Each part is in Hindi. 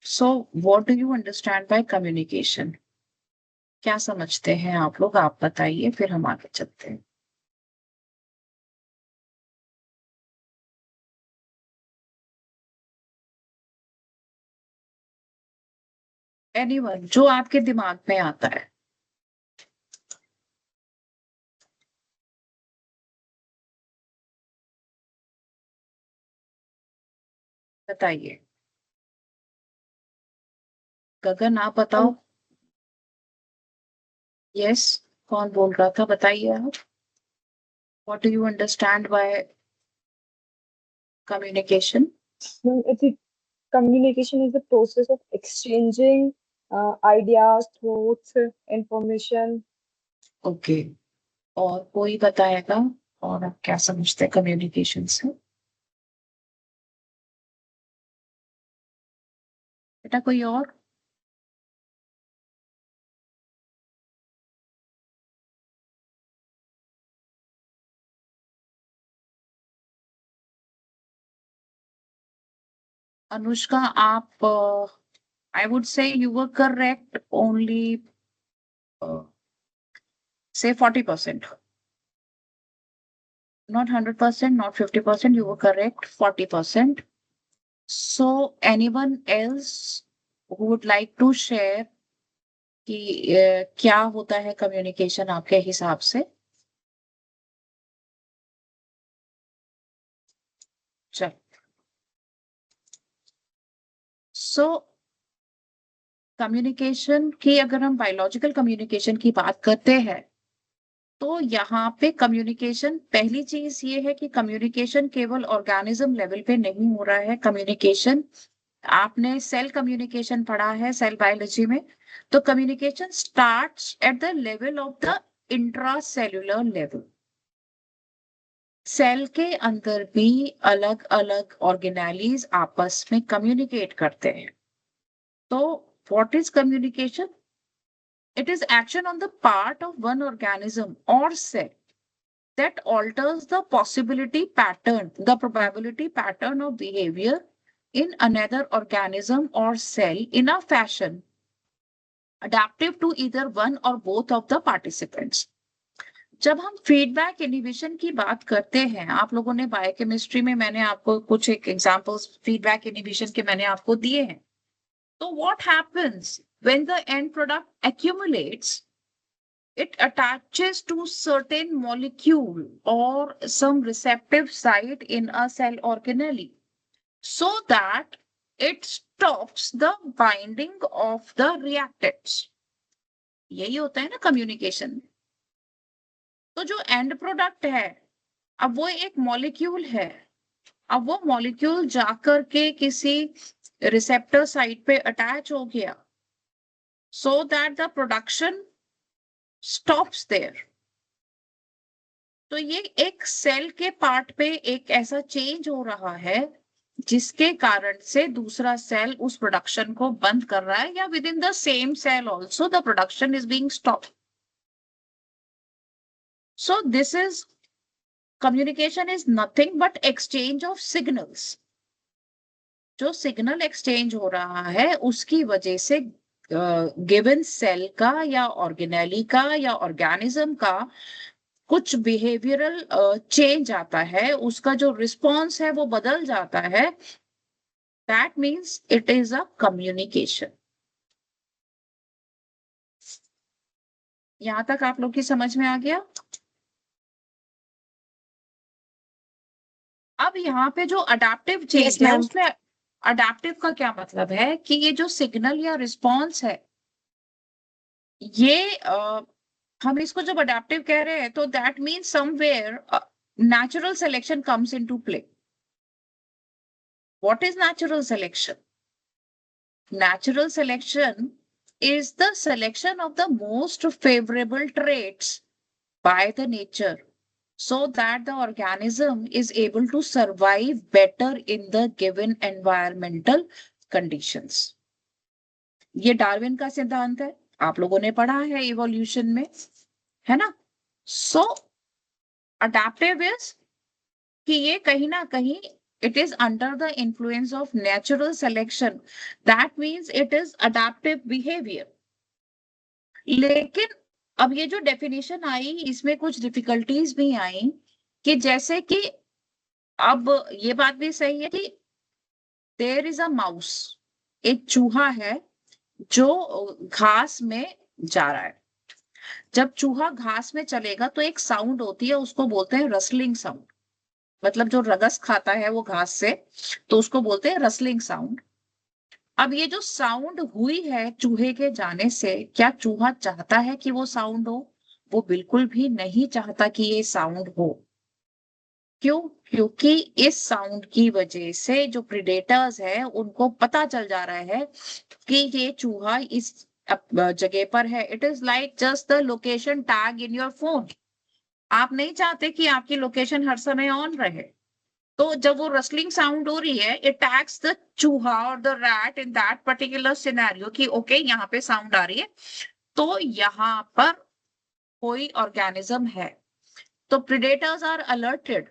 So what do you understand by communication? क्या समझते हैं आप लोग? आप बताइए, फिर हम आगे चलते हैं। एनीवन, जो आपके दिमाग में आता है। बताइए। गगन, आप बताओ। यस। कौन बोल रहा था? बताइए आप। What do you understand by communication? I think communication is the process of exchanging ideas, thoughts, information. Okay. और कोई बताएगा? और आप क्या समझते हैं कम्युनिकेशन से? बेटा, कोई और? अनुष्का, आप, I would say you were correct only say 40%. Not 100%, not 50%, you were correct, 40%. So anyone else who would like to share कि क्या होता है कम्युनिकेशन आपके हिसाब से? चल। सो कम्युनिकेशन की, अगर हम बायोलॉजिकल कम्युनिकेशन की बात करते हैं, तो यहाँ पे कम्युनिकेशन, पहली चीज ये है कि कम्युनिकेशन केवल ऑर्गेनिज्म लेवल पे नहीं हो रहा है। कम्युनिकेशन, आपने सेल कम्युनिकेशन पढ़ा है सेल बायोलॉजी में, तो communication starts at the level of the intracellular level. Cell के अंदर भी अलग अलग ऑर्गेनेलीज आपस में कम्युनिकेट करते हैं। तो what is communication? It is action on the part of one organism और cell that alters the possibility pattern, the probability pattern of behavior in another organism or cell in a fashion adaptive to either one or both of the participants. जब हम फीडबैक इनहिबिशन की बात करते हैं, आप लोगों ने बायोकेमिस्ट्री में, मैंने आपको कुछ एक एग्जांपल्स फीडबैक इनहिबिशन के मैंने आपको दिए हैं। तो what happens when the end product accumulates? It attaches to certain molecule or some receptive site in a cell organelle so that it stops the binding of the reactants. यही होता है ना कम्युनिकेशन में। तो जो एंड प्रोडक्ट है, अब वो एक मॉलिक्यूल है, अब वो मॉलिक्यूल जाकर के किसी रिसेप्टर साइट पे अटैच हो गया, so that the production stops there. तो ये एक सेल के पार्ट पे एक ऐसा चेंज हो रहा है जिसके कारण से दूसरा सेल उस प्रोडक्शन को बंद कर रहा है, या within the same cell also the production is being stop. So this is, communication is nothing but exchange of signals. जो सिग्नल एक्सचेंज हो रहा है उसकी वजह से गिवन सेल का या ऑर्गेनेली का या ऑर्गेनिज्म का कुछ बिहेवियरल चेंज आता है, उसका जो रिस्पॉन्स है वो बदल जाता है। That means it is a communication. यहां तक आप लोग की समझ में आ गया? अब यहाँ पे जो अडेप्टिव चेंज Yes, है ma'am. उसमें, अडेप्टिव का क्या मतलब है कि ये जो सिग्नल या रिस्पॉन्स है, ये हम इसको जब अडेप्टिव कह रहे हैं तो that means somewhere natural selection comes into play. What is natural selection? Natural selection is the selection of the most favorable traits by the nature so that the organism is able to survive better in the given environmental conditions. ये डार्विन का सिद्धांत है, आप लोगों ने पढ़ा है इवोल्यूशन में, है ना? सो अडेप्टिव इज कि ये कहीं ना कहीं It is under the influence of natural selection. That means it is adaptive behavior. लेकिन अब ये जो डेफिनेशन आई इसमें कुछ डिफिकल्टीज भी आई कि जैसे कि अब ये बात भी सही है कि देयर इज अ माउस, एक चूहा है जो घास में जा रहा है। जब चूहा घास में चलेगा तो एक साउंड होती है, उसको बोलते हैं रसलिंग साउंड। मतलब जो रगस खाता है वो घास से, तो उसको बोलते हैं रसलिंग साउंड। अब ये जो साउंड हुई है चूहे के जाने से, क्या चूहा चाहता है कि वो साउंड हो? वो बिल्कुल भी नहीं चाहता कि ये साउंड हो। क्यों? क्योंकि इस साउंड की वजह से जो प्रिडेटर्स है उनको पता चल जा रहा है कि ये चूहा इस जगह पर है। It is like just the location tag in your phone. आप नहीं चाहते कि आपकी लोकेशन हर समय ऑन रहे, तो जब वो रसलिंग साउंड हो रही है, इट टैग्स द चूहा और the rat in that particular scenario कि ओके यहाँ पे साउंड आ रही है, तो यहाँ पर कोई ऑर्गेनिज्म है। तो प्रिडेटर्स आर अलर्टेड,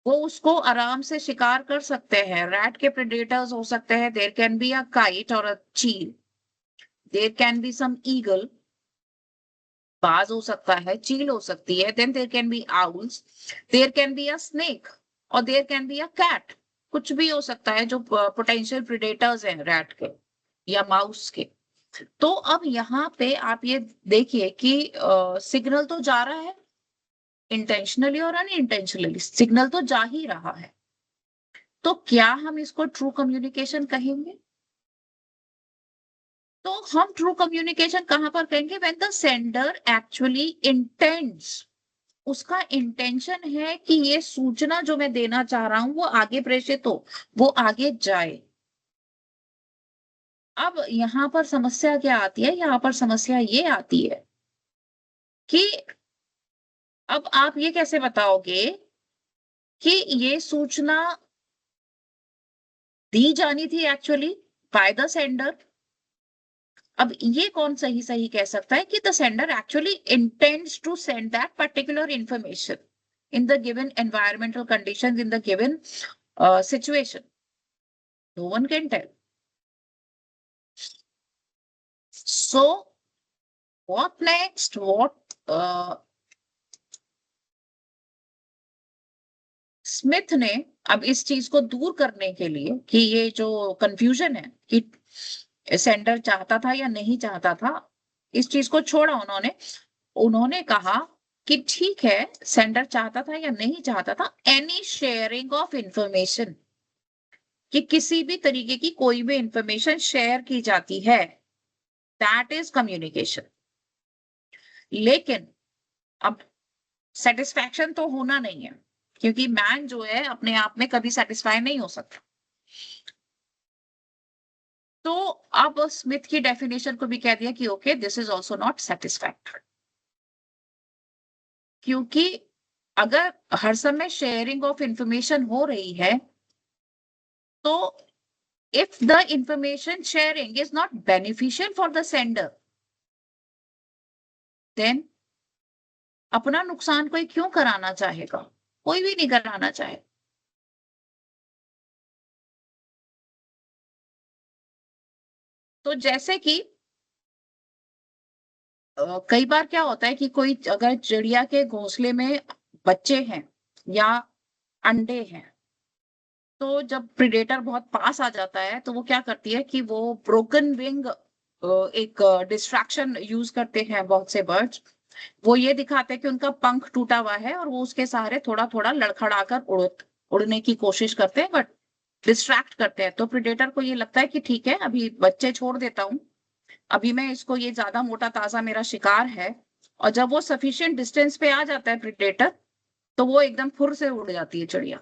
वो उसको आराम से शिकार कर सकते हैं। रैट के प्रेडेटर्स हो सकते हैं, there can be a kite और a cheel, there can be some eagle, बाज हो सकता है, चील हो सकती है, then there can be owls, there can be a snake और there can be a cat. कुछ भी हो सकता है जो पोटेंशियल प्रेडेटर्स हैं रैट के या माउस के। तो अब यहाँ पे आप ये देखिए कि सिग्नल तो जा रहा है, इंटेंशनली और अनइंटेंशनली सिग्नल तो जा ही रहा है। तो क्या हम इसको ट्रू कम्युनिकेशन कहेंगे? तो हम ट्रू कम्युनिकेशन कहां पर कहेंगे? When the sender actually intends, उसका इंटेंशन है कि ये सूचना जो मैं देना चाह रहा हूं वो आगे प्रेषित हो, वो आगे जाए। अब यहां पर समस्या क्या आती है? यहां पर समस्या ये आती है कि अब आप ये कैसे बताओगे कि ये सूचना दी जानी थी एक्चुअली बाय द सेंडर। अब ये कौन सही सही कह सकता है कि the sender actually intends to send that particular information in the given environmental conditions, in the given situation? No one can tell. So what next? Smith ने अब इस चीज को दूर करने के लिए कि ये जो कंफ्यूजन है कि सेंडर चाहता था या नहीं चाहता था, इस चीज को छोड़ा उन्होंने। उन्होंने कहा कि ठीक है, सेंडर चाहता था या नहीं चाहता था, एनी शेयरिंग ऑफ इंफॉर्मेशन, कि किसी भी तरीके की कोई भी इंफॉर्मेशन शेयर की जाती है, दैट इज कम्युनिकेशन। लेकिन अब सेटिस्फैक्शन तो होना नहीं है, क्योंकि मैन जो है अपने आप में कभी सेटिस्फाई नहीं हो सकता। तो अब स्मिथ की डेफिनेशन को भी कह दिया कि okay, this is also not satisfactory, क्योंकि अगर हर समय शेयरिंग ऑफ इंफॉर्मेशन हो रही है, तो if the information sharing is not beneficial for the sender, then अपना नुकसान कोई क्यों कराना चाहेगा? कोई भी नहीं कराना चाहे। तो जैसे कि कई बार क्या होता है कि कोई अगर चिड़िया के घोंसले में बच्चे हैं या अंडे हैं, तो जब प्रिडेटर बहुत पास आ जाता है तो वो क्या करती है कि वो ब्रोकन विंग, एक डिस्ट्रैक्शन यूज करते हैं बहुत से बर्ड्स। वो ये दिखाते हैं कि उनका पंख टूटा हुआ है और वो उसके सहारे थोड़ा थोड़ा लड़खड़ाकर उड़ने की कोशिश करते हैं, बट डिस्ट्रैक्ट करते हैं। तो प्रिडेटर को ये लगता है कि ठीक है, अभी बच्चे छोड़ देता हूँ, अभी मैं इसको, ये ज्यादा मोटा ताजा मेरा शिकार है। और जब वो सफिशिएंट डिस्टेंस पे आ जाता है प्रिडेटर, तो वो एकदम फुर से उड़ जाती है चिड़िया।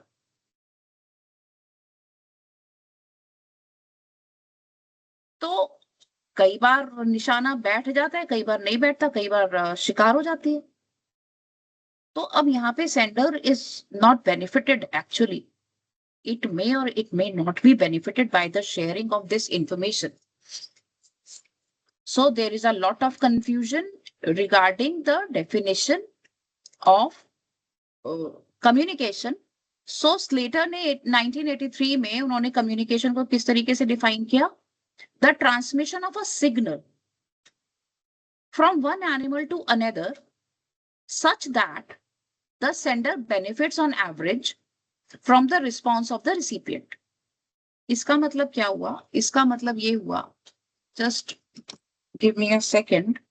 तो कई बार निशाना बैठ जाता है, कई बार नहीं बैठता, कई बार शिकार हो जाती है। तो अब यहाँ पे sender is not benefited actually, it may or it may not be benefited by the sharing of this information. So there is a lot of confusion regarding the definition of communication so Slater ने 1983 में उन्होंने कम्युनिकेशन को किस तरीके से डिफाइन किया? The transmission of a signal from one animal to another such that the sender benefits on average from the response of the recipient. इसका मतलब क्या हुआ? इसका मतलब ये हुआ, just give me a second.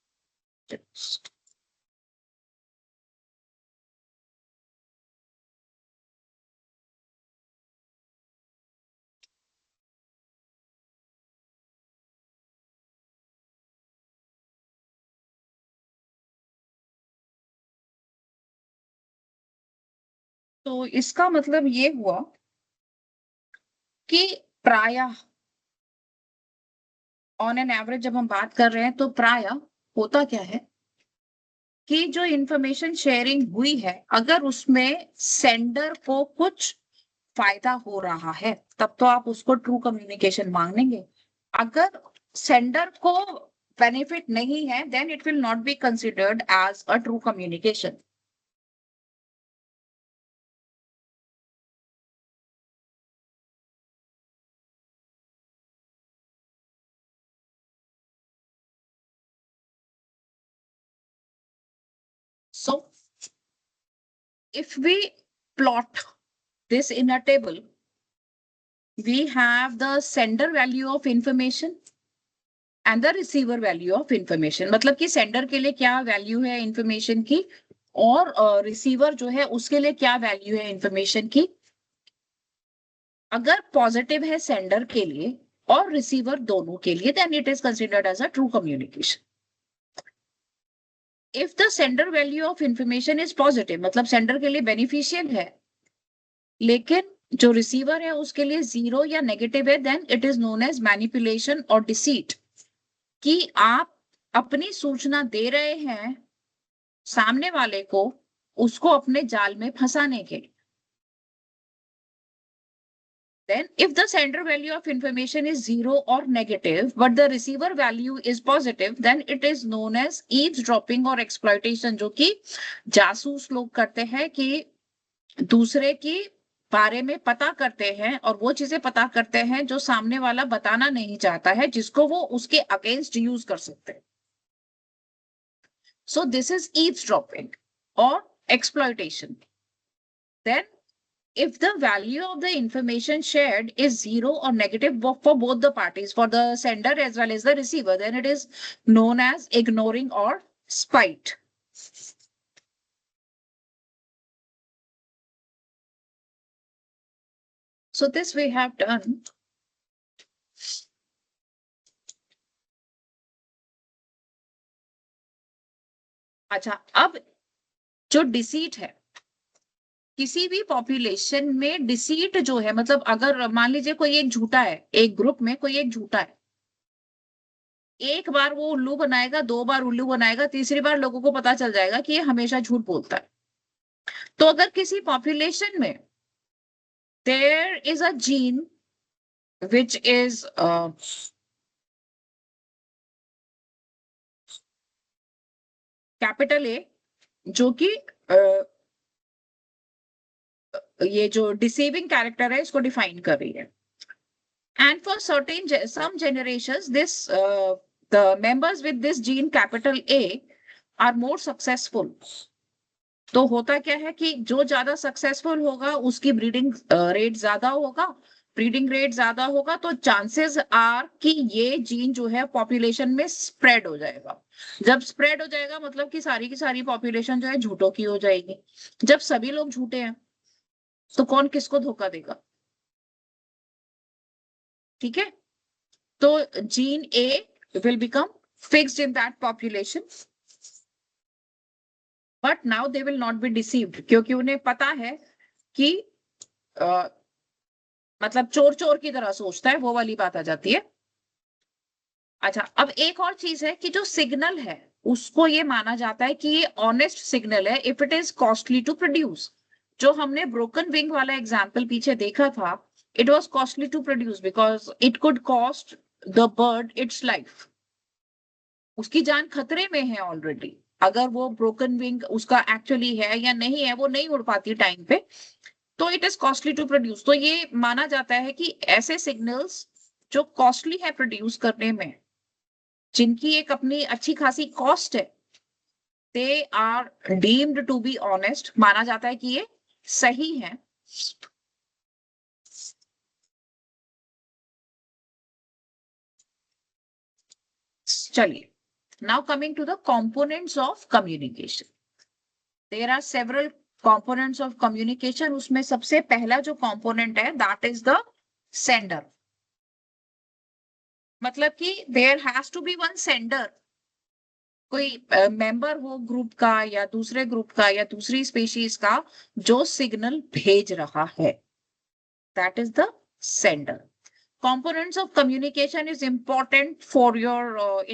तो इसका मतलब ये हुआ कि प्रायः ऑन एन एवरेज जब हम बात कर रहे हैं तो प्रायः होता क्या है कि जो इंफॉर्मेशन शेयरिंग हुई है, अगर उसमें सेंडर को कुछ फायदा हो रहा है तब तो आप उसको ट्रू कम्युनिकेशन मांगेंगे। अगर सेंडर को बेनिफिट नहीं है then it will not be considered as a true communication. So if we plot this in a table, we have the sender value of information and the receiver value of information। मतलब कि सेंडर के लिए क्या वैल्यू है इंफॉर्मेशन की और रिसीवर जो है उसके लिए क्या वैल्यू है इंफॉर्मेशन की। अगर पॉजिटिव है सेंडर के लिए और रिसीवर दोनों के लिए then it is considered as a true communication. If the sender value of information is positive मतलब सेंडर के लिए बेनिफिशियल है लेकिन जो रिसीवर है उसके लिए 0 या नेगेटिव है then it is known as manipulation और डिसीट, कि आप अपनी सूचना दे रहे हैं सामने वाले को उसको अपने जाल में फंसाने के। Then if the sender value of information is 0 or negative but the receiver value is positive then it is known as eavesdropping or exploitation, जो कि जासूस लोग करते हैं कि दूसरे की बारे में पता करते हैं और वो चीजें पता करते हैं जो सामने वाला बताना नहीं चाहता है जिसको वो उसके अगेंस्ट यूज कर सकते हैं। So this is eavesdropping or exploitation. Then if the value of the information shared is 0 or negative for both the parties, for the sender as well as the receiver, then it is known as ignoring or spite. So this we have done. अच्छा, अब जो डिसीट है किसी भी पॉपुलेशन में, डिसीट जो है मतलब अगर मान लीजिए कोई एक झूठा है, एक ग्रुप में कोई एक झूठा है, एक बार वो उल्लू बनाएगा, 2 बार उल्लू बनाएगा, तीसरी बार लोगों को पता चल जाएगा कि ये हमेशा झूठ बोलता है। तो अगर किसी पॉपुलेशन में there is a gene which is capital A जो कि ये जो डिसीविंग कैरेक्टर है इसको डिफाइन कर रही है। And for certain some generations this the members with this gene capital A are more successful. तो होता क्या है कि जो ज्यादा सक्सेसफुल होगा उसकी ब्रीडिंग रेट ज्यादा होगा, ब्रीडिंग रेट ज्यादा होगा तो चांसेस आर कि ये जीन जो है पॉपुलेशन में स्प्रेड हो जाएगा। जब स्प्रेड हो जाएगा मतलब कि सारी की सारी पॉपुलेशन जो है झूठों की हो जाएगी। जब सभी लोग झूठे हैं तो कौन किसको धोखा देगा? ठीक है, तो gene A will become fixed in that population but now they will not be deceived क्योंकि उन्हें पता है कि मतलब चोर चोर की तरह सोचता है, वो वाली बात आ जाती है। अच्छा, अब एक और चीज है कि जो सिग्नल है उसको ये माना जाता है कि ये ऑनेस्ट सिग्नल है if it is costly to produce. जो हमने ब्रोकन विंग वाला एग्जाम्पल पीछे देखा था, it was costly to produce because it could cost the bird its life. उसकी जान खतरे में है ऑलरेडी। अगर वो ब्रोकन विंग उसका एक्चुअली है या नहीं है, वो नहीं उड़ पाती टाइम पे, तो it is costly to produce. तो ये माना जाता है कि ऐसे सिग्नल्स जो कॉस्टली है प्रोड्यूस करने में, जिनकी एक अपनी अच्छी खासी कॉस्ट है, they are deemed to be honest, माना जाता है कि ये सही है। चलिए, now coming to the components of communication. There are several components of communication. उसमें सबसे पहला जो कंपोनेंट है दैट इज द सेंडर। मतलब कि there has to be one sender. कोई मेंबर हो ग्रुप का या दूसरे ग्रुप का या दूसरी स्पीशीज का जो सिग्नल भेज रहा है, that is the sender. Components of communication is important for your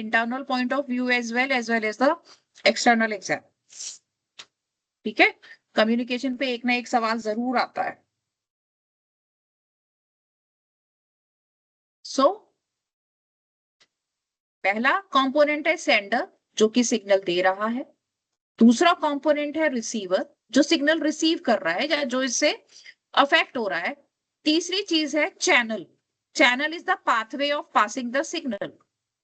internal point of view as well as the external exam. ठीक है, कम्युनिकेशन पे एक ना एक सवाल जरूर आता है। सो पहला कंपोनेंट है सेंडर, जो कि सिग्नल दे रहा है। दूसरा कंपोनेंट है रिसीवर, जो सिग्नल रिसीव कर रहा है या जो इससे अफेक्ट हो रहा है। तीसरी चीज है channel. Channel is the pathway of passing the signal.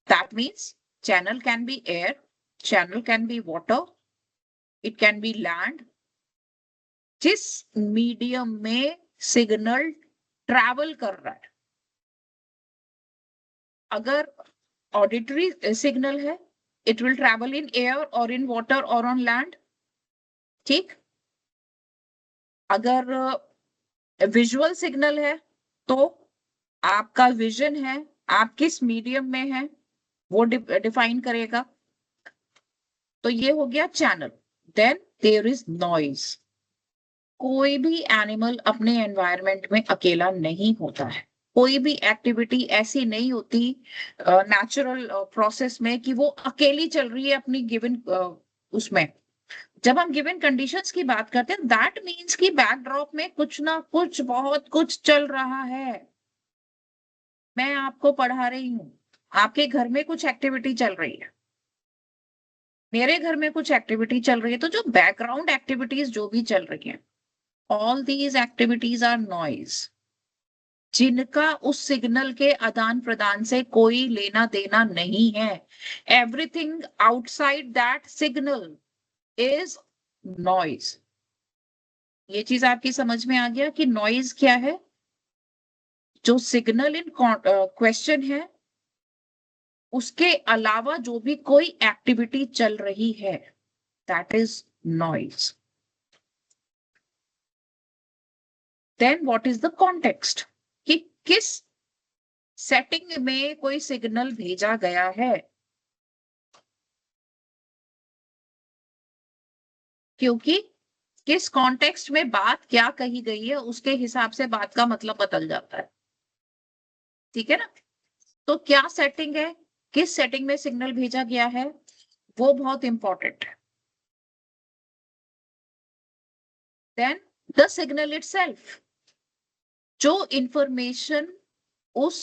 That means channel can be air, channel can be water, it can be land. जिस मीडियम में सिग्नल ट्रैवल कर रहा है, अगर ऑडिटरी सिग्नल है, it will travel in air और इन वाटर और ऑन लैंड। ठीक, अगर विजुअल सिग्नल है तो आपका विजन है, आप किस मीडियम में है वो डिफाइन करेगा। तो ये हो गया channel. Then there is noise. कोई भी एनिमल अपने एनवायरनमेंट में अकेला नहीं होता है। कोई भी एक्टिविटी ऐसी नहीं होती नेचुरल प्रोसेस में कि वो अकेली चल रही है अपनी गिवन उसमें। जब हम गिवन कंडीशंस की बात करते हैं, दैट मीन्स कि बैकड्रॉप में कुछ ना कुछ बहुत कुछ चल रहा है। मैं आपको पढ़ा रही हूँ, आपके घर में कुछ एक्टिविटी चल रही है, मेरे घर में कुछ एक्टिविटी चल रही है। तो जो बैकग्राउंड एक्टिविटीज जो भी चल रही है, all these activities are noise, जिनका उस सिग्नल के आदान प्रदान से कोई लेना देना नहीं है। Everything outside that signal is noise. ये चीज आपकी समझ में आ गया कि नॉइज क्या है? जो सिग्नल इन क्वेश्चन है, उसके अलावा जो भी कोई एक्टिविटी चल रही है, that is noise. Then what is the context, कि किस सेटिंग में कोई सिग्नल भेजा गया है। क्योंकि किस कॉन्टेक्स्ट में बात क्या कही गई है, उसके हिसाब से बात का मतलब बदल जाता है। ठीक है ना? तो क्या सेटिंग है, किस सेटिंग में सिग्नल भेजा गया है, वो बहुत इंपॉर्टेंट है। देन द सिग्नल इटसेल्फ, जो इंफॉर्मेशन उस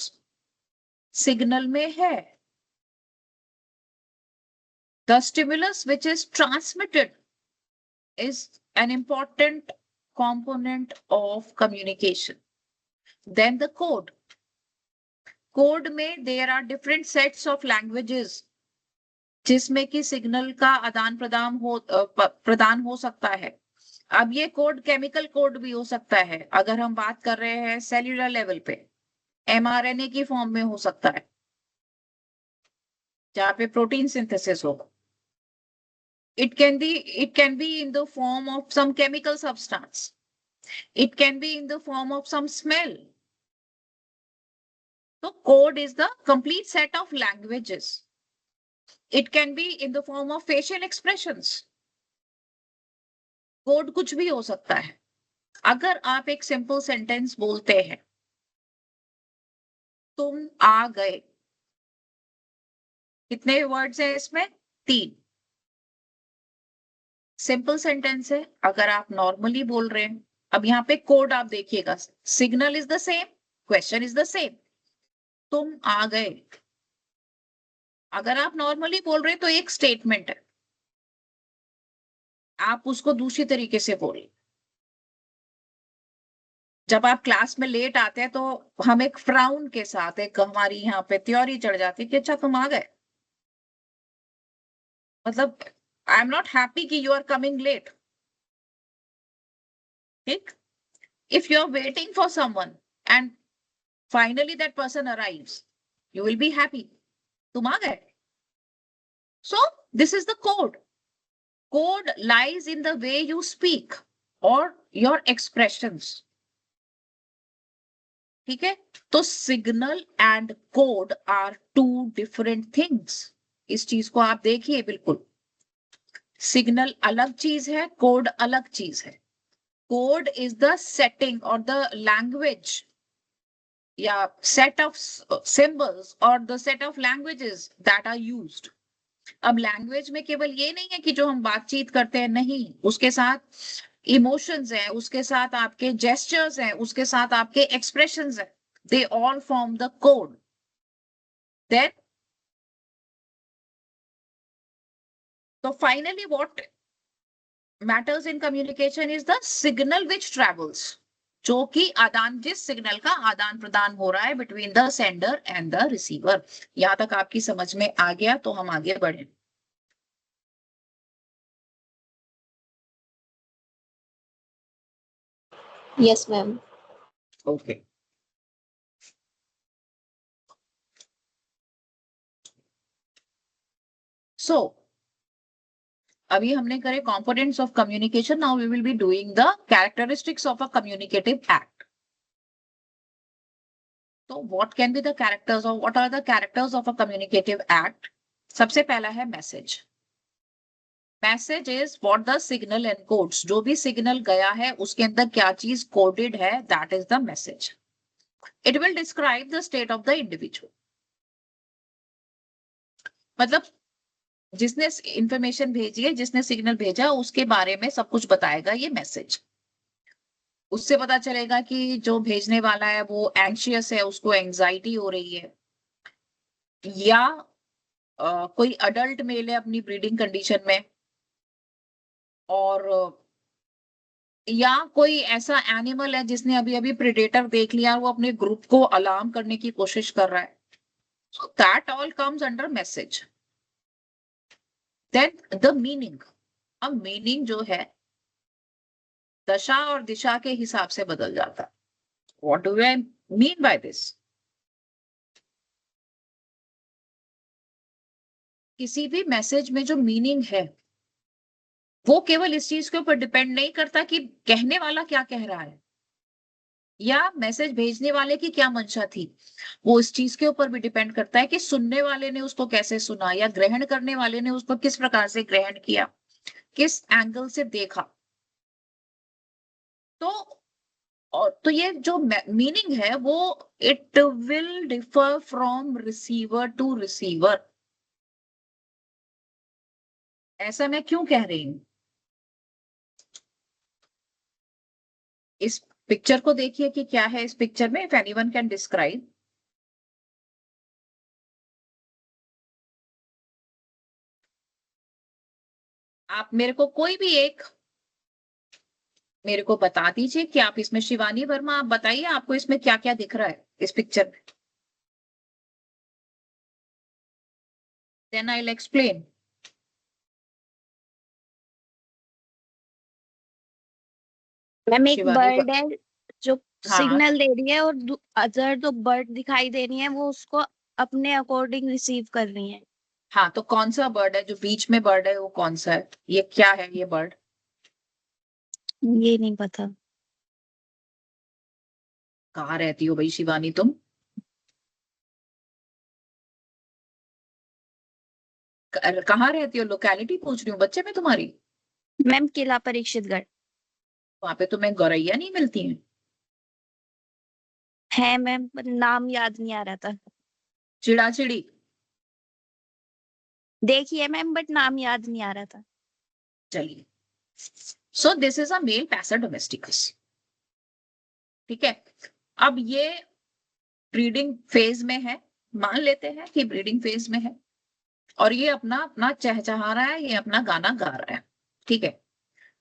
सिग्नल में है। The stimulus which is transmitted is an important component of communication. Then the code. Code में there are different sets of languages जिसमें कि सिग्नल का आदान प्रदान हो सकता है। अब ये कोड केमिकल कोड भी हो सकता है, अगर हम बात कर रहे हैं सेल्यूलर लेवल पे, mRNA की फॉर्म में हो सकता है, जहाँ पे प्रोटीन सिंथेसिस होगा। It can be in the form of some chemical substance. It can be in the form of some smell. So code is the complete set of languages. It can be in the form of facial expressions. Code कुछ भी हो सकता है। अगर आप एक सिंपल सेंटेंस बोलते हैं, तुम आ गए, कितने वर्ड्स हैं इसमें? 3। सिंपल सेंटेंस है। अगर आप नॉर्मली बोल रहे हैं, अब यहाँ पे कोड आप देखिएगा, signal is the same, question is the same, तुम आ गए। अगर आप नॉर्मली बोल रहे हैं तो एक स्टेटमेंट है, आप उसको दूसरी तरीके से बोलिए। जब आप क्लास में लेट आते हैं तो हम एक फ्राउन के साथ एक हमारी यहाँ पे थ्योरी चढ़ जाती है कि अच्छा तुम आ गए, मतलब आई एम नॉट हैप्पी कि यू आर कमिंग लेट। ठीक, if you are waiting for someone and finally that person arrives, you will be happy, तुम आ गए। So this is the code. Code lies in the way you speak or your expressions. ठीक है, तो signal and code are two different things. इस चीज को आप देखिए, बिल्कुल सिग्नल अलग चीज है, कोड अलग चीज है। कोड इज द सेटिंग और द लैंग्वेज या सेट ऑफ सिंबल्स और the set of languages that are used. अब लैंग्वेज में केवल ये नहीं है कि जो हम बातचीत करते हैं, नहीं, उसके साथ इमोशंस हैं, उसके साथ आपके जेस्चर्स हैं, उसके साथ आपके एक्सप्रेशंस हैं, they all form the code. Then तो finally what matters in communication is the signal which travels, जो कि आदान, जिस सिग्नल का आदान प्रदान हो रहा है between the sender and the receiver. यहां तक आपकी समझ में आ गया तो हम आगे बढ़े। Yes, ma'am. ओके, सो अभी हमने करे components of communication, now we will be doing the characteristics of a communicative act. तो what can be the characters और what are the characters of a communicative act? सबसे पहला है message. Message is what the signal encodes, जो भी सिग्नल गया है उसके अंदर क्या चीज कोडेड है, that is the message. It will describe the state of the individual, मतलब जिसने इंफॉर्मेशन भेजी है, जिसने सिग्नल भेजा, उसके बारे में सब कुछ बताएगा ये मैसेज। उससे पता चलेगा कि जो भेजने वाला है वो एंशियस है, उसको एंजाइटी हो रही है, या कोई अडल्ट मेल है अपनी ब्रीडिंग कंडीशन में, और या कोई ऐसा एनिमल है जिसने अभी अभी प्रेडेटर देख लिया और वो अपने ग्रुप को अलार्म करने की कोशिश कर रहा है। So that all comes under message. Then the meaning. अब मीनिंग जो है दशा और दिशा के हिसाब से बदल जाता है। What do I mean by this? किसी भी मैसेज में जो मीनिंग है वो केवल इस चीज के ऊपर डिपेंड नहीं करता कि कहने वाला क्या कह रहा है या मैसेज भेजने वाले की क्या मंशा थी, वो इस चीज के ऊपर भी डिपेंड करता है कि सुनने वाले ने उसको कैसे सुना या ग्रहण करने वाले ने उसको किस प्रकार से ग्रहण किया, किस एंगल से देखा। तो और तो ये जो मीनिंग है वो it will differ from receiver to receiver. ऐसा मैं क्यों कह रही हूं? इस पिक्चर को देखिए कि क्या है इस पिक्चर में, इफ एनीवन कैन डिस्क्राइब। आप मेरे को कोई भी एक मेरे को बता दीजिए कि आप इसमें, शिवानी वर्मा, आप बताइए आपको इसमें क्या क्या दिख रहा है इस पिक्चर में, then I will explain. Ma'am एक शिवानी बर्ड है जो हाँ सिग्नल दे रही है और अदर जो बर्ड दिखाई दे रही है वो उसको अपने अकॉर्डिंग रिसीव कर रही है। हाँ, तो कौन सा बर्ड है जो बीच में बर्ड है, वो कौन सा है? ये क्या है ये बर्ड? ये नहीं पता। कहाँ रहती हो भाई शिवानी तुम? कहाँ रहती हो? लोकेलिटी पूछ रही हूँ बच्चे में तुम्हारी। मैम किला परीक्षितगढ़। वहां पे तुम्हें गौरैया नहीं मिलती हैं? है मैम, पर नाम याद नहीं आ रहा था। चिड़ा चिड़ी? देखिए मैम, बट नाम याद नहीं आ रहा था। चलिए, so this is a male passer domesticus. ठीक है, अब ये ब्रीडिंग फेज में है, मान लेते हैं कि ब्रीडिंग फेज में है, और ये अपना अपना चहचहा रहा है, ये अपना गाना गा रहा है। ठीक है,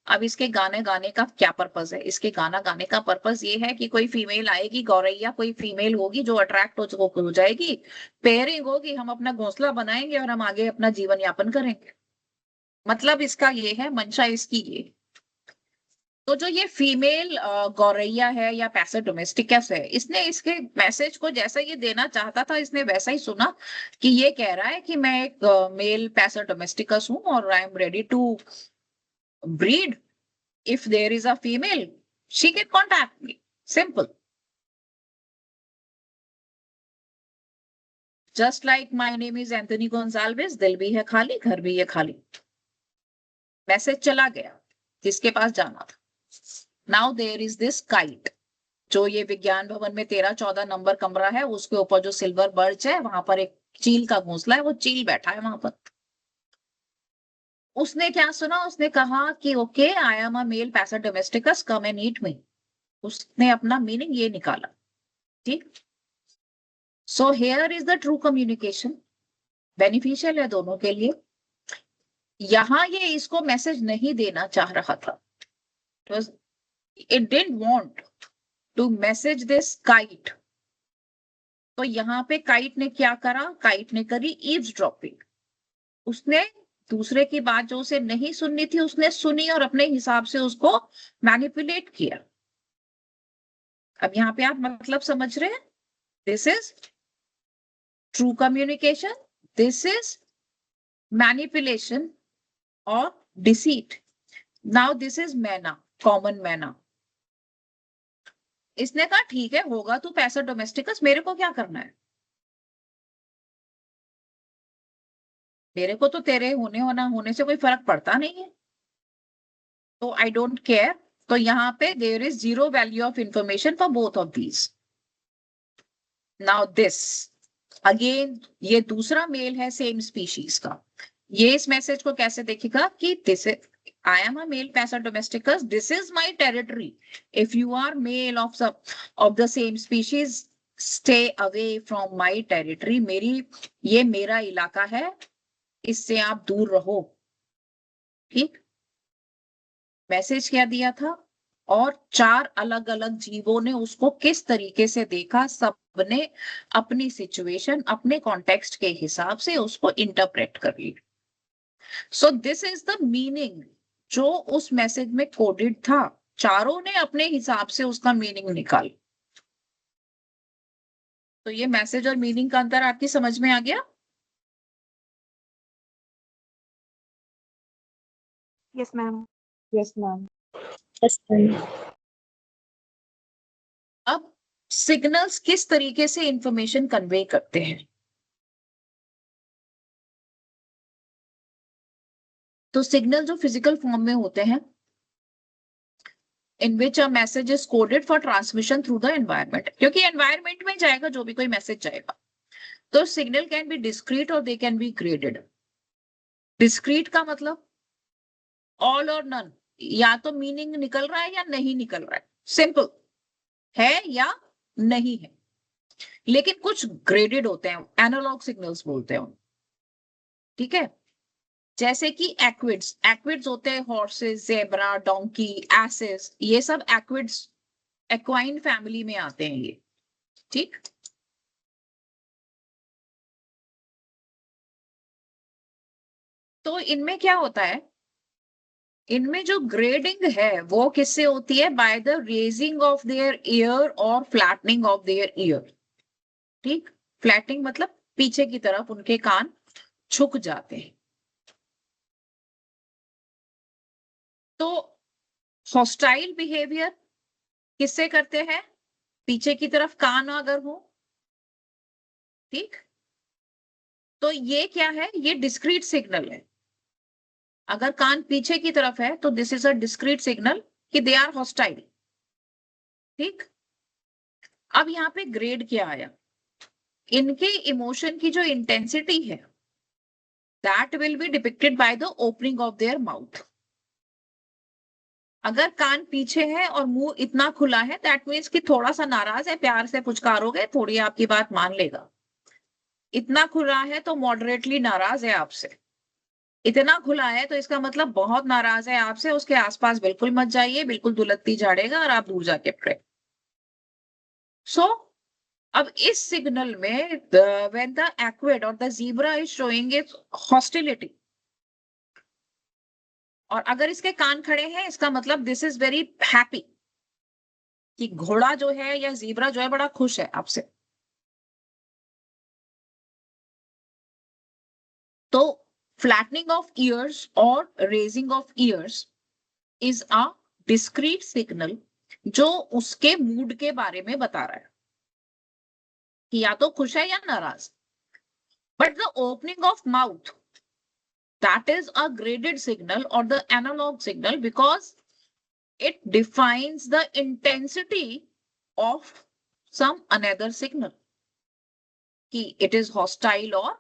अब इसके गाने गाने का क्या पर्पस है? इसके गाना गाने का पर्पस ये है कि कोई फीमेल आएगी, गौरैया कोई फीमेल होगी जो अट्रैक्ट हो जाएगी, पेयरिंग होगी, हम अपना घोंसला बनाएंगे और हम आगे अपना जीवन यापन करेंगे। मतलब इसका ये है, मंशा इसकी ये। तो जो ये फीमेल गौरैया है या पैसा डोमेस्टिकस है, इसने इसके मैसेज को जैसा ये देना चाहता था, इसने वैसा ही सुना कि ये कह रहा है कि मैं एक मेल पैसा डोमेस्टिकस हूं और I am ready to breed. If there is a female, she can contact me. Simple. Just like my name is Anthony Gonzalez, दिल भी है खाली, घर भी है खाली। मैसेज चला गया, किसके पास जाना था? Now there is this kite, जो ये विज्ञान भवन में 13-14 नंबर कमरा है, उसके ऊपर जो सिल्वर बर्च है, वहां पर एक चील का घोंसला है, वो चील बैठा है वहां पर। उसने क्या सुना? उसने कहा कि okay, I am a male Passer domesticus, come and eat me. उसने अपना मीनिंग ये निकाला, ठीक। So here is the true communication, beneficial है दोनों के लिए। यहां ये इसको मैसेज नहीं देना चाह रहा था, it didn't want to message this kite. तो यहाँ पे काइट ने क्या करा? काइट ने करी ईव्सड्रॉपिंग। उसने दूसरे की बात जो उसे नहीं सुननी थी, उसने सुनी और अपने हिसाब से उसको मैनिपुलेट किया। अब यहाँ पे आप मतलब समझ रहे हैं? This is true communication, this is manipulation और डिसीट। नाउ दिस इज मैना, कॉमन मैना। इसने कहा ठीक है, होगा तू पैसा डोमेस्टिकस, मेरे को क्या करना है? मेरे को तो तेरे होने से कोई फर्क पड़ता नहीं है, तो आई डोंट केयर। तो यहाँ पे there is zero value of information for both of these. Now this again, ये दूसरा मेल है सेम स्पीशीज का। ये इस मैसेज को कैसे देखेगा कि this is, I am a male Passa domesticus. This is my territory. If you are male of the same species, stay away from my territory. ये मेरा इलाका है, इससे आप दूर रहो, ठीक। मैसेज क्या दिया था? और 4 अलग अलग जीवों ने उसको किस तरीके से देखा, सबने अपनी सिचुएशन, अपने कॉन्टेक्स्ट के हिसाब से उसको इंटरप्रेट कर ली। So this is the meaning जो उस मैसेज में कोडेड था। चारों ने अपने हिसाब से उसका मीनिंग निकाल। तो ये मैसेज और मीनिंग का अंतर आपकी समझ में आ गया? Yes ma'am. Yes, ma'am. Yes ma'am. अब सिग्नल्स किस तरीके से इंफॉर्मेशन कन्वे करते हैं? तो सिग्नल जो फिजिकल फॉर्म में होते हैं, in which a message is coded for transmission through the environment, क्योंकि environment में जाएगा जो भी कोई मैसेज जाएगा। तो सिग्नल कैन बी डिस्क्रीट और they can be graded. Discrete का मतलब ऑल और नन, या तो मीनिंग निकल रहा है या नहीं निकल रहा है, सिंपल है या नहीं है। लेकिन कुछ ग्रेडेड होते हैं, एनालॉग सिग्नल्स बोलते हैं, ठीक है। जैसे कि एक्विड्स, एक्विड्स होते हैं हॉर्सेस, जेब्रा, डोंकी, एसेस, ये सब एक्विड्स, एक्वाइन फैमिली में आते हैं ये, ठीक। तो इनमें क्या होता है? इनमें जो ग्रेडिंग है वो किससे होती है? By the raising of their year और फ्लैटनिंग ऑफ देयर ईयर, ठीक। फ्लैटनिंग मतलब पीछे की तरफ उनके कान झुक जाते हैं। तो हॉस्टाइल बिहेवियर किससे करते हैं? पीछे की तरफ कान अगर हो, ठीक। तो ये क्या है? ये डिस्क्रीट सिग्नल है। अगर कान पीछे की तरफ है तो this is a discrete signal कि दे आर हॉस्टाइल, ठीक। अब यहाँ पे ग्रेड क्या आया? इनके इमोशन की जो इंटेंसिटी है, that will be depicted by the opening of their mouth. अगर कान पीछे है और मुंह इतना खुला है, दैट मीन्स कि थोड़ा सा नाराज है, प्यार से पुचकारोगे थोड़ी आपकी बात मान लेगा। इतना खुला है तो मॉडरेटली नाराज है आपसे, इतना खुला है तो इसका मतलब बहुत नाराज है आपसे, उसके आसपास बिल्कुल मत जाइए, बिल्कुल दुलत्ती झाड़ेगा और आप दूर जाके पड़े। सो अब इस सिग्नल में व्हेन द एक्वेड और the zebra is showing it's hostility, और अगर इसके कान खड़े हैं इसका मतलब दिस इज वेरी हैप्पी, कि घोड़ा जो है या जीब्रा जो है बड़ा खुश है आपसे। तो फ्लैटनिंग ऑफ ईयर्स और raising of years is a discrete signal जो उसके मूड के बारे में बता रहा है कि या तो खुश है या नाराज। But the opening of mouth, that is a graded signal or the analog signal, because it defines the intensity of some another signal, कि it is hostile or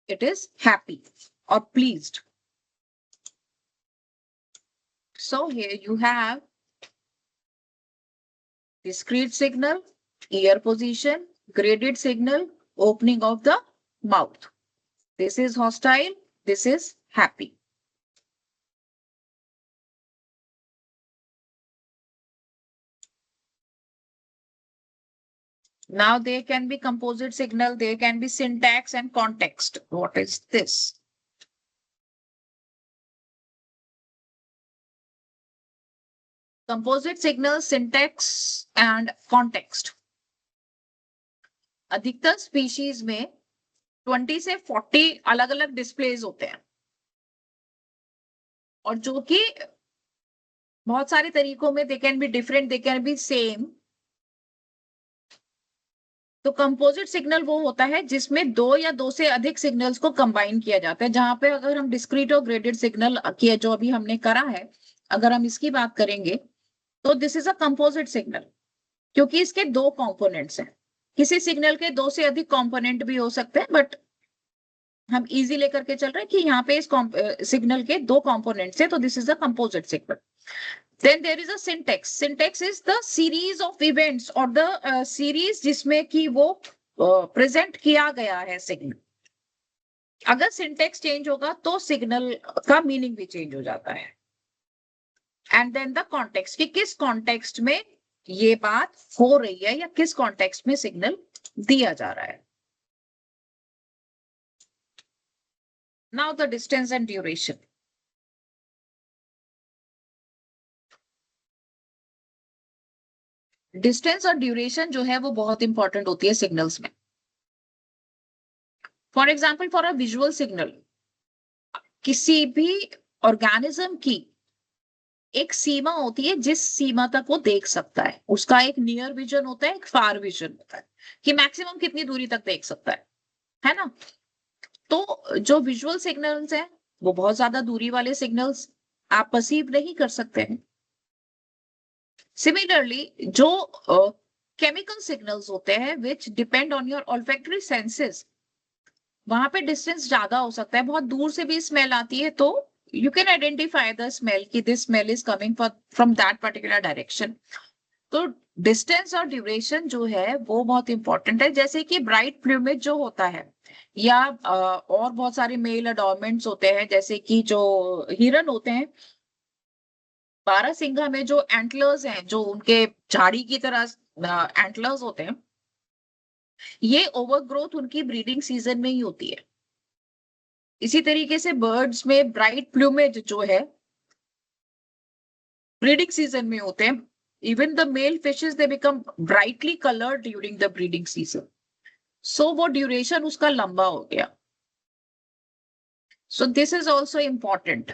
it is happy or pleased. So here you have discrete signal, ear position, graded signal, opening of the mouth. This is hostile, this is happy. Now there can be composite signal, there can be syntax and context. What is this? Composite signal, syntax and context. अधिकतर स्पीशीज में 20 से 40 अलग अलग डिस्प्लेज होते हैं, और जो कि बहुत सारे तरीकों में they can be different, they can be same. तो कंपोजिट सिग्नल वो होता है जिसमें दो या दो से अधिक सिग्नल्स को कंबाइन किया जाता है, जहां पे अगर हम डिस्क्रीट और ग्रेडेड सिग्नल किया जो अभी हमने करा है, अगर हम इसकी बात करेंगे तो this is a composite signal, क्योंकि इसके दो कंपोनेंट्स हैं। किसी सिग्नल के दो से अधिक कंपोनेंट भी हो सकते हैं, बट हम इजी लेकर के चल रहे हैं कि यहाँ पे इस सिग्नल के दो कंपोनेंट्स है, तो this is a composite signal. Then there is a syntax. Syntax is the series of events or the series जिसमें कि वो प्रेजेंट किया गया है सिग्नल। अगर सिंटेक्स चेंज होगा तो सिग्नल का मीनिंग भी चेंज हो जाता है। एंड देन द कॉन्टेक्स्ट, कि किस कॉन्टेक्स्ट में ये बात हो रही है या किस कॉन्टेक्स्ट में सिग्नल दिया जा रहा है। Now the distance and duration. Distance और ड्यूरेशन जो है वो बहुत इंपॉर्टेंट होती है सिग्नल्स में। For example, for a visual signal, किसी भी ऑर्गेनिज्म की एक सीमा होती है जिस सीमा तक वो देख सकता है, उसका एक नियर विजन होता है, एक फार विजन होता है, कि मैक्सिमम कितनी दूरी तक देख सकता है ना। तो जो विजुअल सिग्नल्स हैं वो बहुत ज्यादा दूरी वाले सिग्नल्स आप परसीव नहीं कर सकते हैं। सिमिलरली जो केमिकल सिग्नल्स होते हैं विच depend on your olfactory senses, वहां पे डिस्टेंस ज्यादा हो सकता है। बहुत दूर से भी स्मेल आती है तो you can identify the smell कि this smell is coming from that particular direction. तो डिस्टेंस और ड्यूरेशन जो है वो बहुत इंपॉर्टेंट है। जैसे कि ब्राइट प्लूमेज जो होता है, या और बहुत सारे मेल अडॉर्नमेंट्स होते हैं, जैसे कि जो हिरन होते हैं, बारहसिंगा में जो एंटलर्स हैं, जो उनके झाड़ी की तरह एंटलर्स होते हैं, ये ओवरग्रोथ उनकी ब्रीडिंग सीजन में ही होती है। इसी तरीके से बर्ड्स में ब्राइट प्लूमेज जो है ब्रीडिंग सीजन में होते हैं। Even the male fishes they become brightly coloured during the breeding season. So वो ड्यूरेशन उसका लंबा हो गया। So this is also important.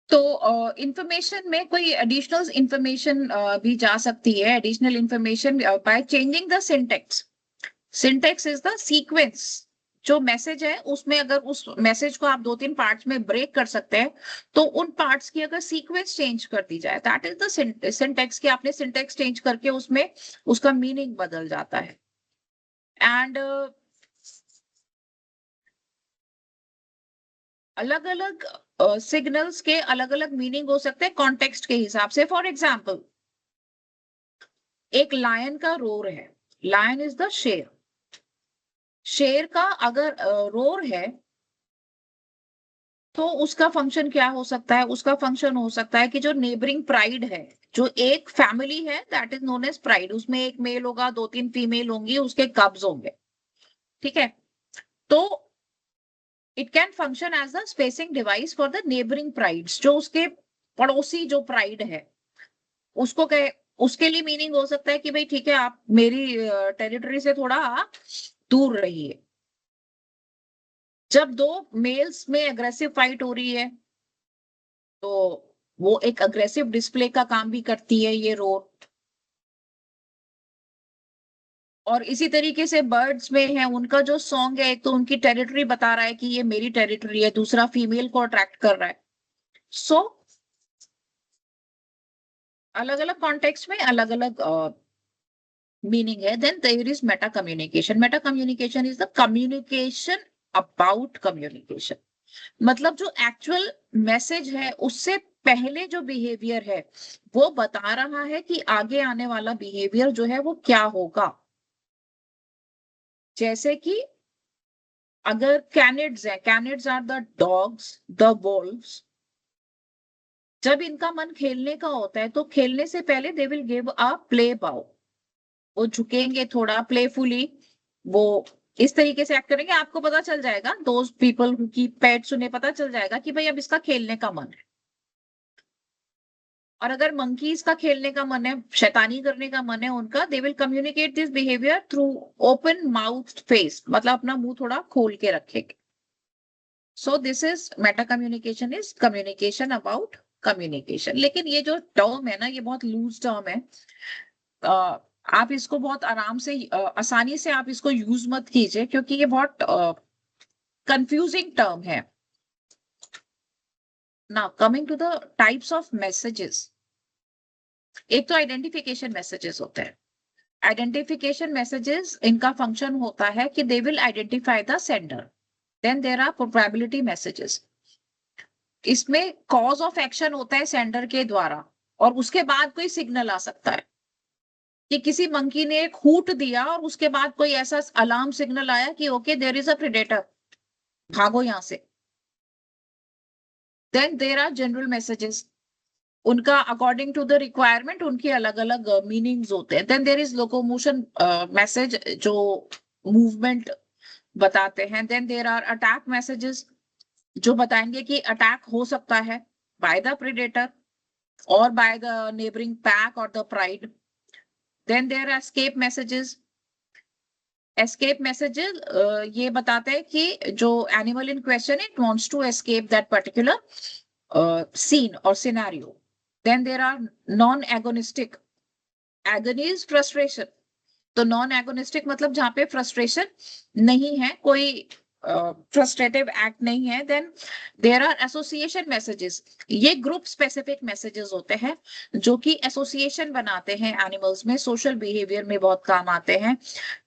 तो इंफॉर्मेशन में कोई एडिशनल इंफॉर्मेशन भी जा सकती है। Additional information by changing the syntax. Syntax is the sequence. जो मैसेज है उसमें अगर उस मैसेज को आप दो तीन पार्ट्स में ब्रेक कर सकते हैं, तो उन पार्ट्स की अगर सीक्वेंस चेंज कर दी जाए, दैट इज द सिंटेक्स। कि आपने सिंटेक्स चेंज करके उसमें उसका मीनिंग बदल जाता है। एंड अलग अलग सिग्नल्स के अलग अलग मीनिंग हो सकते हैं कॉन्टेक्स्ट के हिसाब से। फॉर एग्जाम्पल, एक लायन का रोर है, लायन इज द शेर, शेर का अगर रोर है तो उसका फंक्शन क्या हो सकता है? उसका फंक्शन हो सकता है कि जो नेबरिंग प्राइड है, जो एक फैमिली है that is known as pride, उसमें एक मेल होगा, 2-3 फीमेल होंगी, उसके कब्ज होंगे, ठीक है? तो it can function as a spacing device for the neighbouring prides, जो उसके पड़ोसी जो प्राइड है उसको कहे, उसके लिए मीनिंग हो सकता है कि भाई ठीक है, आप मेरी टेरिटरी से थोड़ा दूर रहिए। जब दो मेल्स में अग्रेसिव फाइट हो रही है तो वो एक अग्रेसिव डिस्प्ले का काम भी करती है ये रोर। और इसी तरीके से बर्ड्स में है, उनका जो सॉन्ग है, एक तो उनकी टेरिटरी बता रहा है कि ये मेरी टेरिटरी है, दूसरा फीमेल को अट्रैक्ट कर रहा है। सो अलग अलग कॉन्टेक्स्ट में अलग अलग मीनिंग है। Then there is meta communication. Meta communication is the communication about communication, मतलब जो एक्चुअल मैसेज है उससे पहले जो बिहेवियर है वो बता रहा है कि आगे आने वाला बिहेवियर जो है वो क्या होगा। जैसे कि अगर कैनिड्स है, canids are the dogs, the wolves, जब इनका मन खेलने का होता है तो खेलने से पहले they will give a play बाउ, वो झुकेंगे थोड़ा प्लेफुली, वो इस तरीके से एक्ट करेंगे, आपको पता चल जाएगा, दोज पीपल की पेट्स, उन्हें पता चल जाएगा कि भाई अब इसका खेलने का मन है। और अगर मंकीज का खेलने का मन है, शैतानी करने का मन है उनका, they will communicate this behaviour through open mouth face, मतलब अपना मुंह थोड़ा खोल के रखेंगे। सो this is meta communication, is communication about communication. लेकिन ये जो टर्म है ना, ये बहुत लूज टर्म है। आप इसको बहुत आराम से आसानी से आप इसको यूज मत कीजिए, क्योंकि ये बहुत कंफ्यूजिंग टर्म है। Now coming to the types of messages. एक तो आइडेंटिफिकेशन मैसेजेस होते हैं। आइडेंटिफिकेशन मैसेजेस, इनका फंक्शन होता है कि they will identify the sender. Then there are probability messages, इसमें कॉज ऑफ एक्शन होता है सेंडर के द्वारा, और उसके बाद कोई सिग्नल आ सकता है कि किसी मंकी ने एक हूट दिया और उसके बाद कोई ऐसा अलार्म सिग्नल आया कि okay there is a predator, भागो यहां से। Then there are general messages, उनका अकॉर्डिंग टू द रिक्वायरमेंट उनके अलग अलग मीनिंग्स होते हैं। Then there is locomotion message, जो मूवमेंट बताते हैं। Then there are attack messages, जो बताएंगे कि अटैक हो सकता है बाय द प्रेडेटर और बाय द नेबरिंग पैक और the pride. Then there are escape messages. Escape messages ये बताते हैं कि जो animal in question it wants to escape that particular scene और scenario. Then there are non agonistic. Agony is frustration, तो नॉन एगोनिस्टिक मतलब जहां पे फ्रस्ट्रेशन नहीं है, कोई फ्रस्ट्रेटिव एक्ट नहीं है। Then there are association messages, ये ग्रुप स्पेसिफिक मैसेजेस होते हैं जो कि एसोसिएशन बनाते हैं एनिमल्स में, सोशल बिहेवियर में बहुत काम आते हैं।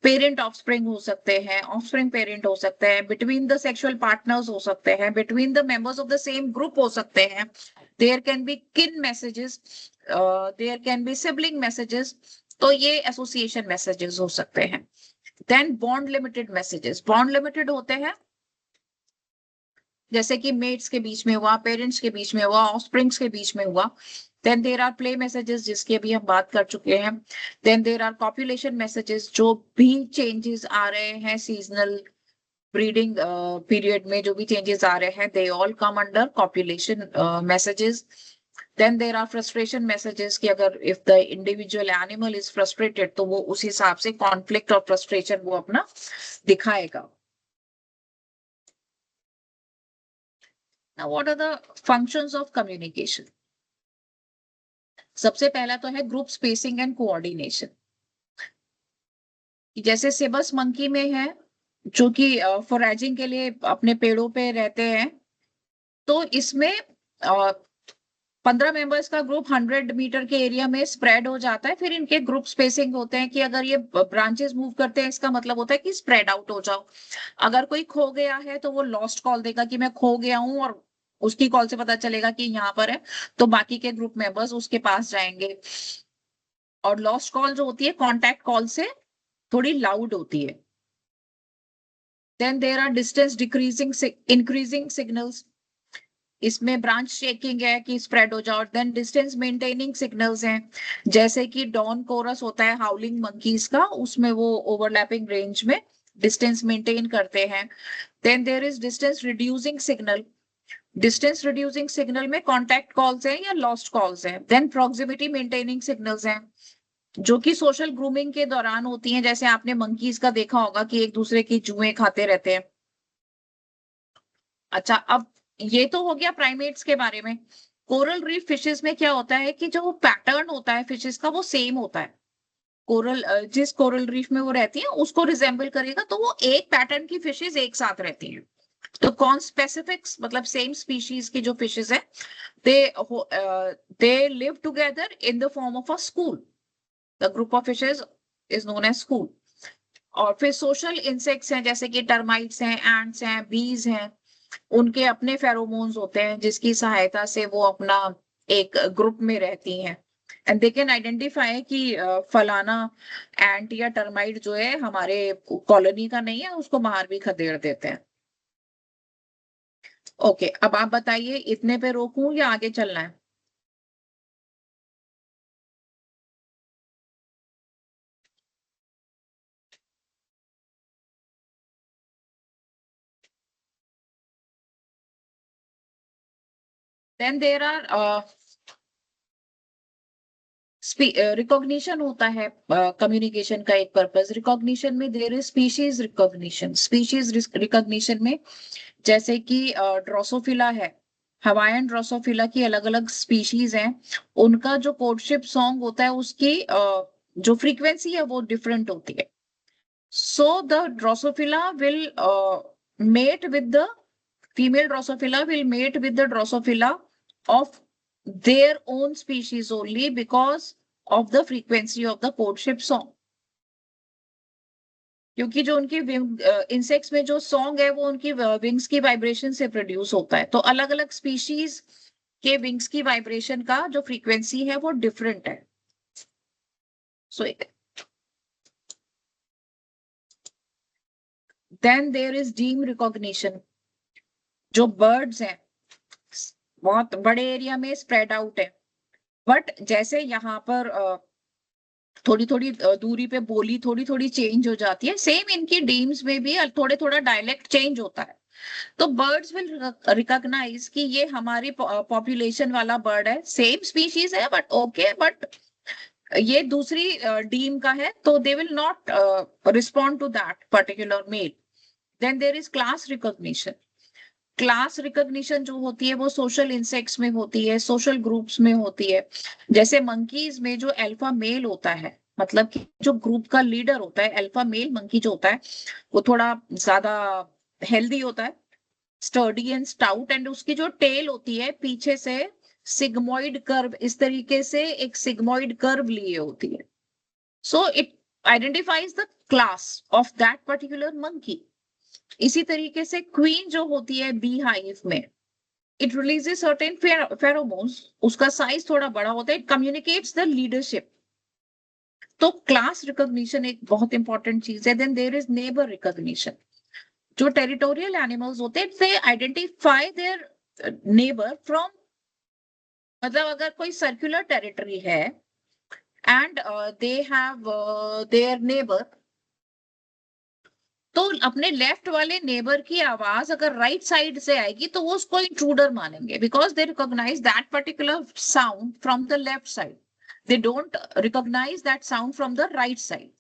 पेरेंट ऑफस्प्रिंग हो सकते हैं, ऑफस्प्रिंग पेरेंट हो सकते हैं, बिटवीन द सेक्सुअल पार्टनर्स हो सकते हैं, between the members of the same group हो सकते हैं। There can be kin messages, there can be sibling messages, तो ये एसोसिएशन मैसेजेस हो सकते हैं। Then bond limited messages, bond limited होते हैं जैसे कि मेट्स के बीच में हुआ, पेरेंट्स के बीच में हुआ, ऑफस्प्रिंग्स के बीच में हुआ। Then there are play messages, जिसकी अभी हम बात कर चुके हैं। Then there are population messages, जो भी चेंजेस आ रहे हैं सीजनल ब्रीडिंग पीरियड में, जो भी चेंजेस आ रहे हैं, they all come under population messages. Then there are frustration messages कि अगर if the individual animal is frustrated तो वो उस हिसाब से conflict और frustration वो अपना दिखाएगा। Now what are the functions of communication? सबसे पहला तो है ग्रुप स्पेसिंग एंड कोऑर्डिनेशन। जैसे सिबस मंकी में है, जो कि फॉरेजिंग के लिए अपने पेड़ों पे रहते हैं, तो इसमें 15 मेंबर्स का ग्रुप 100 मीटर के एरिया में स्प्रेड हो जाता है, फिर इनके ग्रुप स्पेसिंग होते हैं कि अगर ये ब्रांचेस मूव करते हैं इसका मतलब होता है कि स्प्रेड आउट हो जाओ। अगर कोई खो गया है तो वो लॉस्ट कॉल देगा कि मैं खो गया हूं, और उसकी कॉल से पता चलेगा कि यहाँ पर है, तो बाकी के ग्रुप मेंबर्स उसके पास जाएंगे। और लॉस्ट कॉल जो होती है कॉन्टैक्ट कॉल से थोड़ी लाउड होती है। Then there are distance decreasing increasing signals, इसमें ब्रांच शेकिंग है कि स्प्रेड हो जाओ। देन डिस्टेंस मेंटेनिंग सिग्नल्स हैं, जैसे कि डॉन कोरस होता है हाउलिंग मंकीज का, उसमें वो ओवरलैपिंग रेंज में डिस्टेंस मेंटेन करते हैं। Then there is distance reducing signal, distance reducing signal में कॉन्टैक्ट कॉल्स हैं या लॉस्ट कॉल्स हैं। देन प्रॉक्सिमिटी मेंटेनिंग सिग्नल्स हैं जो कि सोशल ग्रूमिंग के दौरान होती हैं, जैसे आपने मंकीज का देखा होगा कि एक दूसरे की जुएं खाते रहते हैं। अच्छा, अब ये तो हो गया प्राइमेट्स के बारे में। कोरल रीफ फिशेस में क्या होता है कि जो पैटर्न होता है फिशेस का वो सेम होता है। कोरल जिस कोरल रीफ में वो रहती है उसको रिजेंबल करेगा, तो वो एक पैटर्न की फिशेस एक साथ रहती हैं। तो कौन स्पेसिफिक्स मतलब सेम स्पीशीज की जो फिशेस है, they they live together in the form of a school. The group of fishes is known as school. और फिर सोशल इंसेक्ट्स हैं, जैसे कि टर्माइट्स हैं, एंट्स हैं, बीज हैं, उनके अपने फेरोमोन्स होते हैं जिसकी सहायता से वो अपना एक ग्रुप में रहती हैं। एंड दे कैन आइडेंटिफाई कि फलाना एंट या टर्माइट जो है हमारे कॉलोनी का नहीं है, उसको बाहर भी खदेड़ देते हैं। ओके, अब आप बताइए इतने पे रोकूं या आगे चलना है? देन देर आर रिकॉग्निशन होता है कम्युनिकेशन का एक पर्पस। रिकॉग्निशन में there is species recognition. Species recognition में जैसे कि ड्रोसोफिला है, हवाईयन ड्रोसोफिला की अलग अलग स्पीशीज हैं, उनका जो कोर्टशिप सॉन्ग होता है उसकी जो फ्रीक्वेंसी है वो डिफरेंट होती है। So the Drosophila will mate with the female Drosophila will mate with the Drosophila of their own species only because of the frequency of the courtship song। क्योंकि जो उनकी इंसेक्ट्स में जो सॉन्ग है वो उनकी विंग्स की वाइब्रेशन से प्रोड्यूस होता है, तो अलग अलग स्पीशीज के विंग्स की वाइब्रेशन का जो फ्रीक्वेंसी है वो डिफरेंट है। So then there is deem recognition. जो बर्ड्स हैं बहुत बड़े एरिया में स्प्रेड आउट है, बट जैसे यहाँ पर थोड़ी थोड़ी दूरी पे बोली थोड़ी थोड़ी चेंज हो जाती है, सेम इनकी डीम्स में भी थोड़े थोड़ा डायलेक्ट चेंज होता है। तो बर्ड्स विल रिकॉग्नाइज कि ये हमारी पॉपुलेशन वाला बर्ड है, सेम स्पीशीज है बट ओके, बट ये दूसरी डीम का है, तो they will not respond to that particular male. Then there is class recognition. Class recognition जो होती है वो सोशल इंसेक्ट्स में होती है, सोशल ग्रुप्स में होती है। जैसे मंकीज में जो अल्फा मेल होता है, मतलब कि जो ग्रुप का लीडर होता है, अल्फा मेल मंकी जो होता है वो थोड़ा ज्यादा हेल्दी होता है, स्टर्डी एंड स्टाउट, एंड उसकी जो टेल होती है पीछे से सिग्मोइड कर्व, इस तरीके से एक सिग्मोइड कर्व लिए होती है। So it identifies the class of that particular monkey. इसी तरीके से क्वीन जो होती है बी हाइव में, इट रिलीजेस सर्टेन फेरोमोन्स, उसका साइज थोड़ा बड़ा होता है, इट कम्युनिकेट्स द लीडरशिप। तो क्लास रिकॉग्निशन एक बहुत इंपॉर्टेंट चीज है। Then there is neighbour recognition. जो टेरिटोरियल एनिमल्स होते हैं they identify their neighbour from, मतलब अगर कोई सर्कुलर टेरिटरी है and they have there neighbour, तो अपने लेफ्ट वाले नेबर की आवाज अगर राइट साइड से आएगी तो वो उसको इंट्रूडर मानेंगे, because they recognise that particular sound from the left side, they don't recognise that sound from the right side.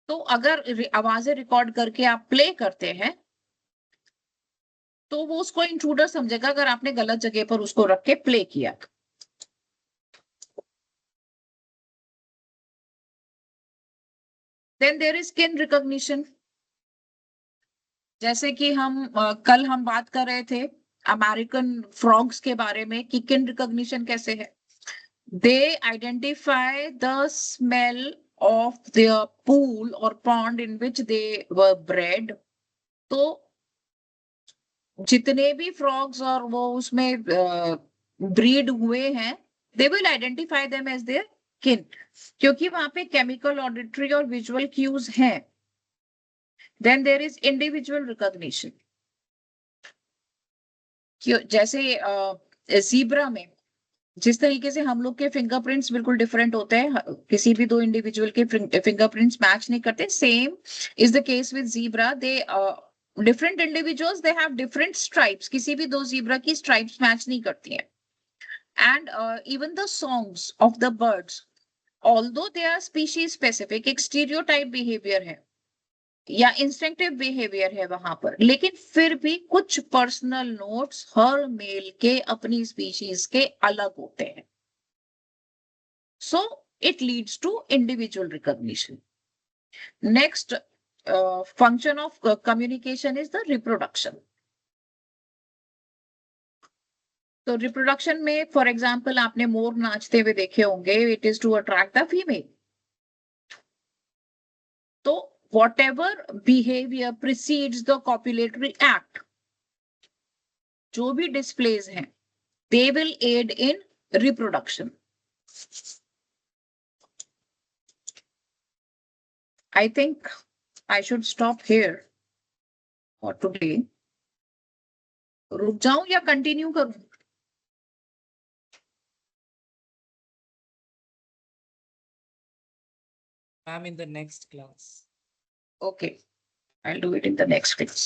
तो अगर आवाजें रिकॉर्ड करके आप प्ले करते हैं तो वो उसको इंट्रूडर समझेगा अगर आपने गलत जगह पर उसको रख के प्ले किया। Then there is skin recognition. जैसे कि कल हम बात कर रहे थे अमेरिकन फ्रॉग्स के बारे में कि किन रिकॉग्निशन कैसे है. They identify the smell of their pool or pond in which they were bred. तो जितने भी frogs और वो उसमें ब्रीड हुए हैं, they will identify them as their kin. क्योंकि वहां पे chemical, auditory और visual cues हैं. Then there is individual recognition. जैसे zebra में जिस तरीके से हम लोग के फिंगरप्रिंट्स बिल्कुल डिफरेंट होते हैं, किसी भी दो इंडिविजुअल के फिंगरप्रिंट्स मैच नहीं करते, same is the case with zebra. They different individuals, they have different stripes. किसी भी दो ज़ीब्रा की स्ट्राइप्स मैच नहीं करती हैं. And even the songs of the birds, although they are species specific, एक स्टीरियोटाइप बिहेवियर है या इंस्टिंक्टिव बिहेवियर है वहां पर, लेकिन फिर भी कुछ पर्सनल नोट्स हर मेल के अपनी स्पीशीज के अलग होते हैं. So it leads to individual recognition. Next function of communication is the reproduction. तो रिप्रोडक्शन में फॉर एग्जाम्पल आपने मोर नाचते हुए देखे होंगे, it is to attract the female. तो whatever behavior precedes the copulatory act, जो भी displays हैं, they will aid in reproduction. I think I should stop here for today. रुक जाऊं या कंटिन्यू करूं? Ma'am, in the next class. Okay, I'll do it in the next class.